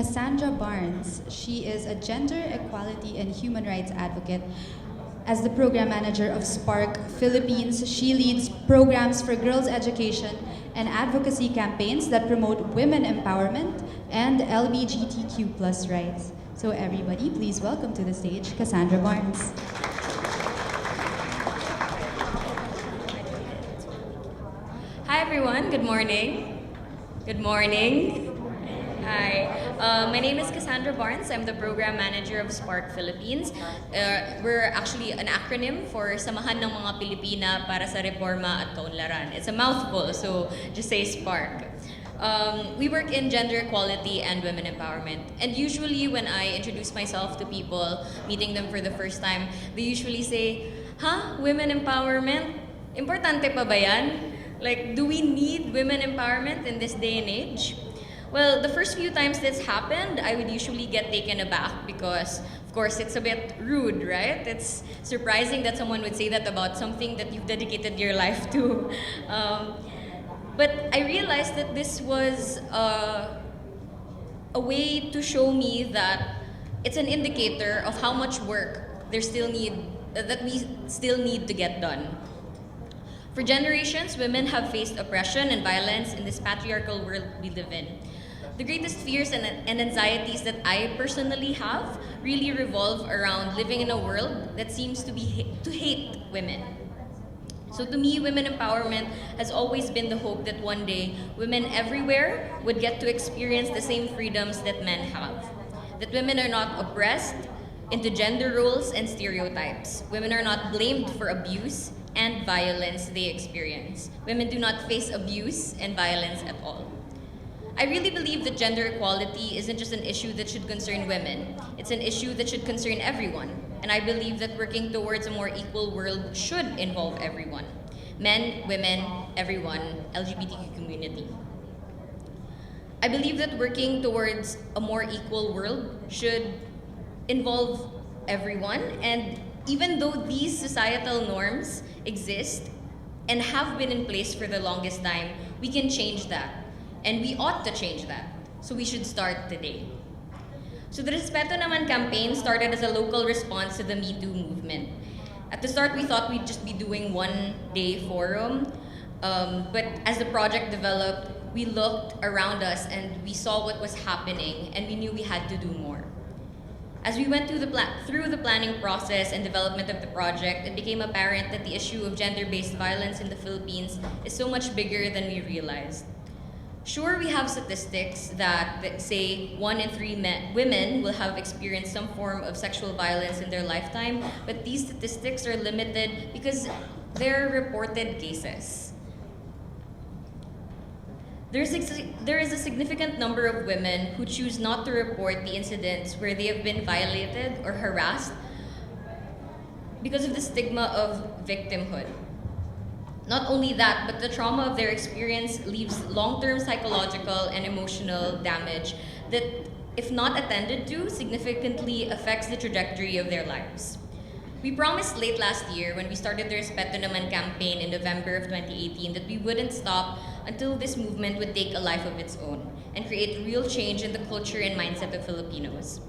Cassandra Barnes. She is a gender equality and human rights advocate. As the program manager of Spark Philippines, she leads programs for girls' education and advocacy campaigns that promote women empowerment and LGBTQ plus rights. So everybody, please welcome to the stage Cassandra Barnes. Hi everyone, good morning. Good morning. Hi, my name is Cassandra Barnes. I'm the program manager of Spark Philippines. We're actually an acronym for Samahan ng mga Pilipina para sa Reforma at Kaunlaran. It's a mouthful, so just say Spark. We work in gender equality and women empowerment. And usually when I introduce myself to people, meeting them for the first time, they usually say, women empowerment? Importante pa ba yan? Like, do we need women empowerment in this day and age? Well, the first few times this happened, I would usually get taken aback because, of course, it's a bit rude, right? It's surprising that someone would say that about something that you've dedicated your life to. But I realized that this was a way to show me that it's an indicator of how much work there still need that we still need to get done. For generations, women have faced oppression and violence in this patriarchal world we live in. The greatest fears and anxieties that I personally have really revolve around living in a world that seems to hate women. So to me, women empowerment has always been the hope that one day women everywhere would get to experience the same freedoms that men have. That women are not oppressed into gender roles and stereotypes. Women are not blamed for abuse and violence they experience. Women do not face abuse and violence at all. I really believe that gender equality isn't just an issue that should concern women. It's an issue that should concern everyone. And I believe that working towards a more equal world should involve everyone. Men, women, everyone, LGBTQ community. I believe that working towards a more equal world should involve everyone, and even though these societal norms exist and have been in place for the longest time, we can change that. And we ought to change that. So we should start today. So the Respeto Naman campaign started as a local response to the Me Too movement. At the start, we thought we'd just be doing one-day forum, but as the project developed, we looked around us and we saw what was happening, and we knew we had to do more. As we went through the planning process and development of the project, it became apparent that the issue of gender-based violence in the Philippines is so much bigger than we realized. Sure, we have statistics that say 1 in 3 women will have experienced some form of sexual violence in their lifetime, but these statistics are limited because they're reported cases. There is a significant number of women who choose not to report the incidents where they have been violated or harassed because of the stigma of victimhood. Not only that, but the trauma of their experience leaves long-term psychological and emotional damage that, if not attended to, significantly affects the trajectory of their lives. We promised late last year when we started the Respeto Naman campaign in November of 2018 that we wouldn't stop until this movement would take a life of its own and create real change in the culture and mindset of Filipinos.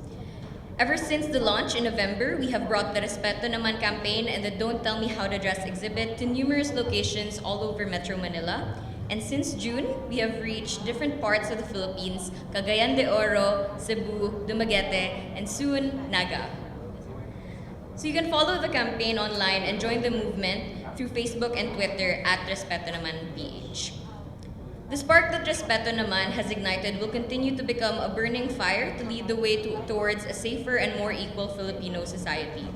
Ever since the launch in November, we have brought the Respeto Naman campaign and the Don't Tell Me How to Dress exhibit to numerous locations all over Metro Manila. And since June, we have reached different parts of the Philippines, Cagayan de Oro, Cebu, Dumaguete, and soon, Naga. So you can follow the campaign online and join the movement through Facebook and Twitter at Respeto Naman PH. The spark that Respeto Naman has ignited will continue to become a burning fire to lead the way towards a safer and more equal Filipino society.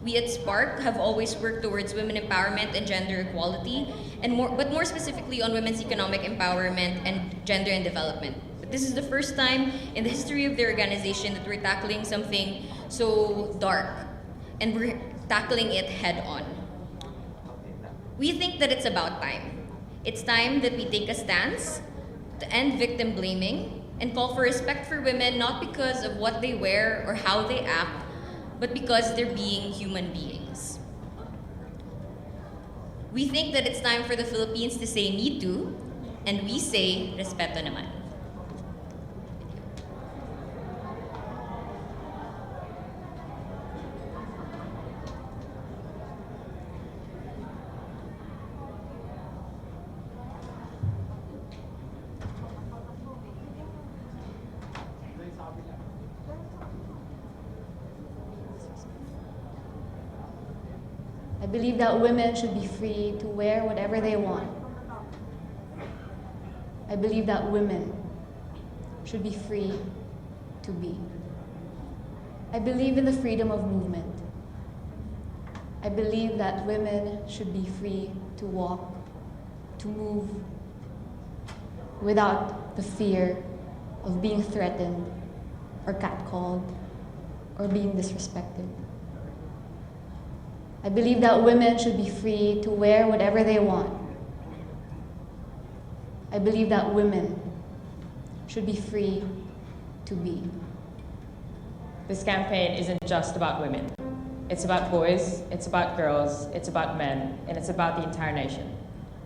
We at Spark have always worked towards women empowerment and gender equality, but more specifically on women's economic empowerment and gender and development. But this is the first time in the history of the organization that we're tackling something so dark, and we're tackling it head on. We think that it's about time. It's time that we take a stance to end victim blaming and call for respect for women not because of what they wear or how they act, but because they're being human beings. We think that it's time for the Philippines to say Me Too, and we say Respeto Naman. believe that women should be free to wear whatever they want. I believe that women should be free to be. I believe in the freedom of movement. I believe that women should be free to walk, to move, without the fear of being threatened or catcalled or being disrespected. I believe that women should be free to wear whatever they want. I believe that women should be free to be. This campaign isn't just about women. It's about boys, it's about girls, it's about men, and it's about the entire nation.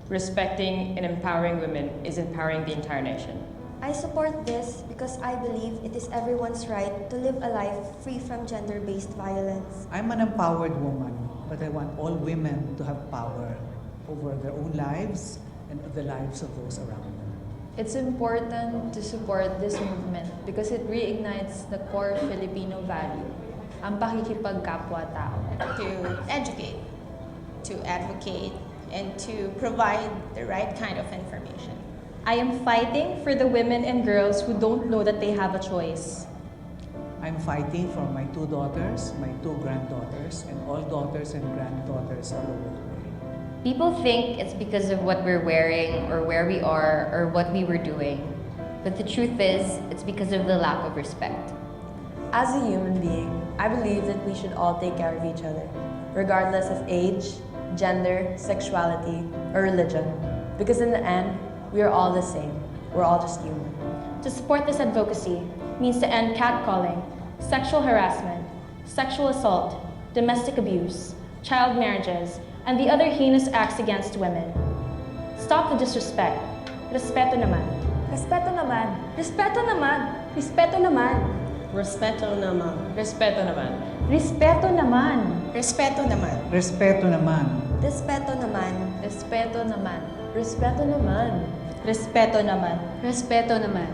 Respecting and empowering women is empowering the entire nation. I support this because I believe it is everyone's right to live a life free from gender-based violence. I'm an empowered woman, but I want all women to have power over their own lives and the lives of those around them. It's important to support this movement because it reignites the core Filipino value, ang pakikipagkapwa-tao. To educate, to advocate, and to provide the right kind of information. I am fighting for the women and girls who don't know that they have a choice. I'm fighting for my 2 daughters, my 2 granddaughters, and all daughters and granddaughters all over the world. People think it's because of what we're wearing or where we are or what we were doing. But the truth is, it's because of the lack of respect. As a human being, I believe that we should all take care of each other, regardless of age, gender, sexuality, or religion. Because in the end, we are all the same. We're all just human. To support this advocacy means to end catcalling, sexual harassment, sexual assault, domestic abuse, child marriages, and the other heinous acts against women. Stop the disrespect. Respeto naman. Respeto naman! Respeto naman. Respeto naman. Respeto naman. Respeto naman. Respeto naman. Respeto naman. Respeto naman. Respeto naman! Respeto naman. Respeto naman. Respeto naman. Respeto naman.